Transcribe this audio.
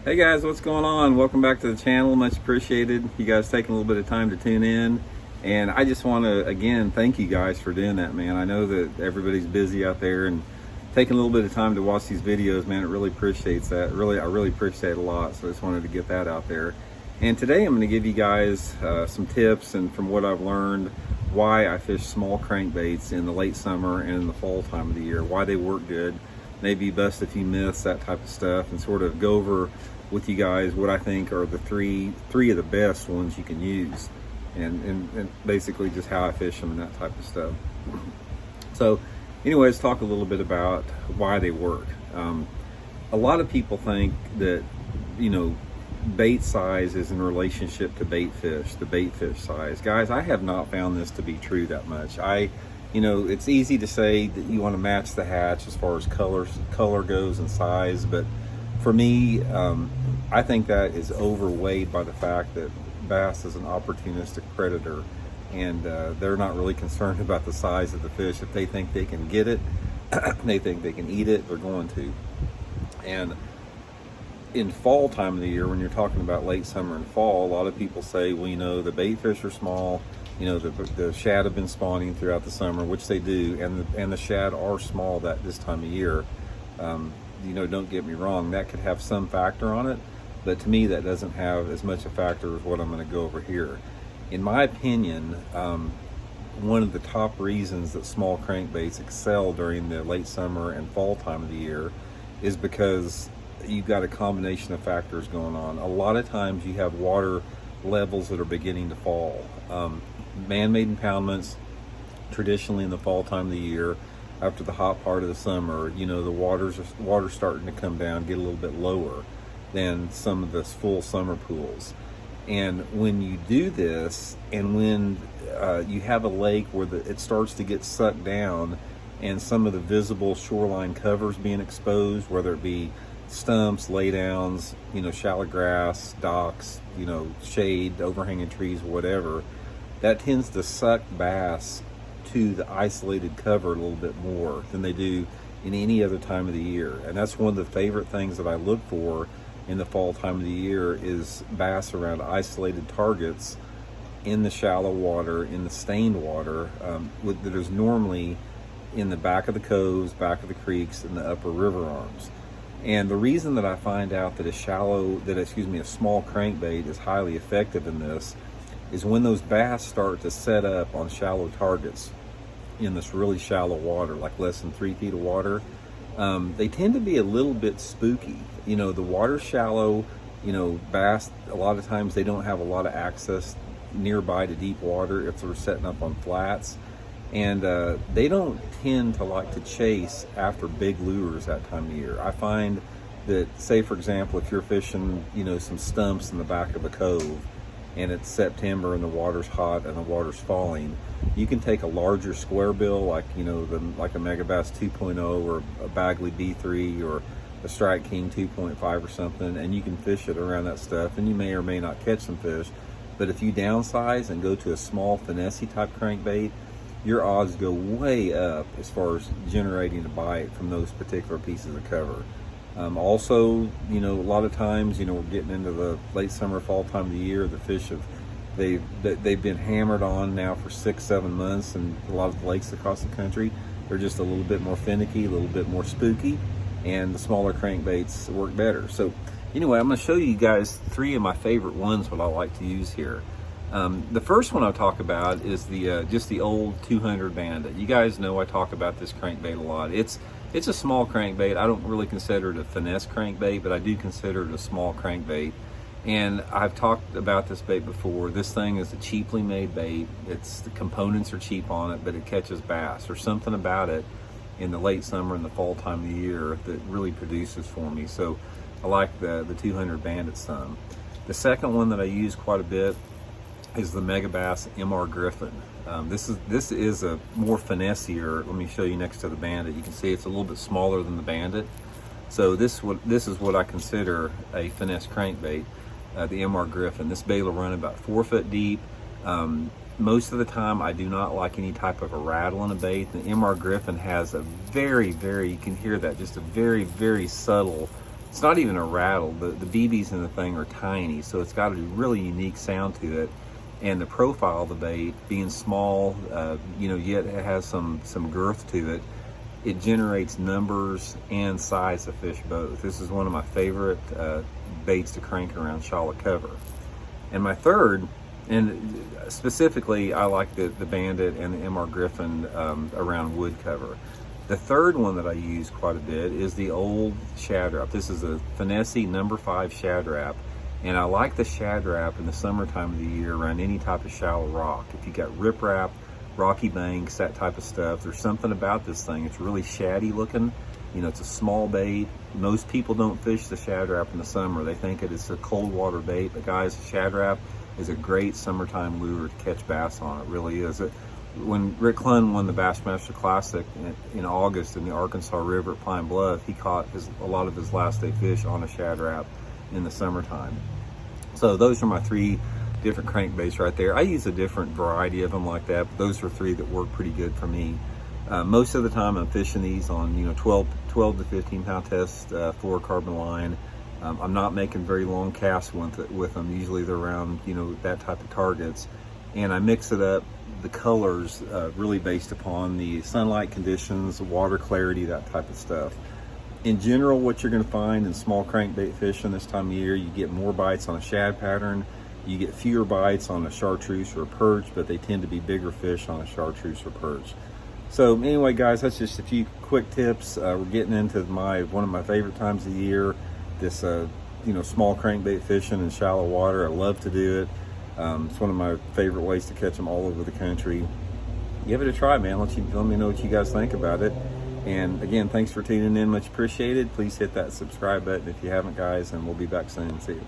Hey guys, what's going on? Welcome back to the channel. Much appreciated. You guys taking a little bit of time to tune in. And I just want to, again, thank you guys for doing that, man. I know that everybody's busy out there and taking a little bit of time to watch these videos, man. It really appreciates that. I really appreciate it a lot. So I just wanted to get that out there. And today I'm going to give you guys some tips and from what I've learned, why I fish small crankbaits in the late summer and in the fall time of the year, why they work good, maybe bust a few myths, that type of stuff, and sort of go over with you guys what I think are the three of the best ones you can use, and basically just how I fish them and that type of stuff. So anyways, talk a little bit about why they work. A lot of people think that, you know, bait size is in relationship to bait fish, the bait fish size. Guys, I have not found this to be true that much. You know, it's easy to say that you want to match the hatch as far as color goes and size, but for me, I think that is overweighed by the fact that bass is an opportunistic predator, and they're not really concerned about the size of the fish. If they think they can get it, they think they can eat it, they're going to. And in fall time of the year, when you're talking about late summer and fall, a lot of people say, well, you know, the bait fish are small, you know, the shad have been spawning throughout the summer, which they do, and the shad are small this time of year. You know, don't get me wrong, that could have some factor on it, but to me that doesn't have as much a factor as what I'm going to go over here. In my opinion, one of the top reasons that small crankbaits excel during the late summer and fall time of the year is because you've got a combination of factors going on. A lot of times you have water levels that are beginning to fall. Man-made impoundments, traditionally in the fall time of the year, after the hot part of the summer, you know, the water's starting to come down, get a little bit lower than some of the full summer pools. And when you do this, and when you have a lake where it starts to get sucked down and some of the visible shoreline covers being exposed, whether it be stumps, laydowns, you know, shallow grass, docks, you know, shade, overhanging trees, whatever, that tends to suck bass to the isolated cover a little bit more than they do in any other time of the year. And that's one of the favorite things that I look for in the fall time of the year is bass around isolated targets in the shallow water, in the stained water, that is normally in the back of the coves, back of the creeks, and the upper river arms. And the reason that I find out that a small crankbait is highly effective in this is when those bass start to set up on shallow targets in this really shallow water, like less than 3 feet of water, they tend to be a little bit spooky. You know, the water's shallow, you know, bass, a lot of times they don't have a lot of access nearby to deep water if they're setting up on flats. And they don't tend to like to chase after big lures that time of year. I find that, say for example, if you're fishing, you know, some stumps in the back of a cove and it's September and the water's hot and the water's falling, you can take a larger square bill, like, you know, like a Megabass 2.0 or a Bagley B3 or a Strike King 2.5 or something, and you can fish it around that stuff, and you may or may not catch some fish. But if you downsize and go to a small finesse type crankbait, your odds go way up as far as generating a bite from those particular pieces of cover. Also, you know, a lot of times, you know, we're getting into the late summer, fall time of the year, the fish they've been hammered on now for 6-7 months, and a lot of the lakes across the country, they're just a little bit more finicky, a little bit more spooky, and the smaller crankbaits work better. So anyway, I'm going to show you guys 3 of my favorite ones, what I like to use here. The first one I'll talk about is just the old 200 Bandit. You guys know I talk about this crankbait a lot. It's a small crankbait. I don't really consider it a finesse crankbait, but I do consider it a small crankbait. And I've talked about this bait before. This thing is a cheaply made bait. The components are cheap on it, but it catches bass. There's something about it in the late summer and the fall time of the year that really produces for me. So I like the 200 Bandit some. The second one that I use quite a bit is the Megabass MR Griffin. This is a more finessier. Let me show you next to the Bandit. You can see it's a little bit smaller than the Bandit. So this is what I consider a finesse crankbait, the MR Griffin. This bait will run about 4 foot deep. Most of the time I do not like any type of a rattle in a bait. The MR Griffin has a very, you can hear that, just a very, very subtle it's not even a rattle. The BBs in the thing are tiny, so it's got a really unique sound to it. And the profile of the bait being small, yet it has some girth to it. It generates numbers and size of fish both. This is one of my favorite baits to crank around shallot cover. And my third, and specifically I like the Bandit and the MR Griffin around wood cover. The third one that I use quite a bit is the old Shad Rap. This is a Finesse number 5 Shad Rap. And I like the Shad Rap in the summertime of the year around any type of shallow rock. If you got riprap, rocky banks, that type of stuff, there's something about this thing. It's really shaddy looking. It's a small bait. Most people don't fish the Shad Rap in the summer. They think it is a cold water bait, but guys, the Shad Rap is a great summertime lure to catch bass on. It really is. When Rick Clunn won the Bassmaster Classic in August in the Arkansas River at Pine Bluff, he caught a lot of his last day fish on a Shad Rap in the summertime. So those are my 3 different crankbaits right there. I use a different variety of them like that, but those are 3 that work pretty good for me. Most of the time I'm fishing these on 12 to 15 pound test fluorocarbon line. I'm not making very long casts with them. Usually they're around that type of targets, and I mix it up, the colors really based upon the sunlight conditions, water clarity, that type of stuff. In general, what you're going to find in small crankbait fishing this time of year, you get more bites on a shad pattern, you get fewer bites on a chartreuse or a perch, but they tend to be bigger fish on a chartreuse or perch. So anyway, guys, that's just a few quick tips. We're getting into one of my favorite times of the year, this small crankbait fishing in shallow water. I love to do it. It's one of my favorite ways to catch them all over the country. Give it a try, man. Let me know what you guys think about it. And again, thanks for tuning in. Much appreciated. Please hit that subscribe button if you haven't, guys, and we'll be back soon. See you.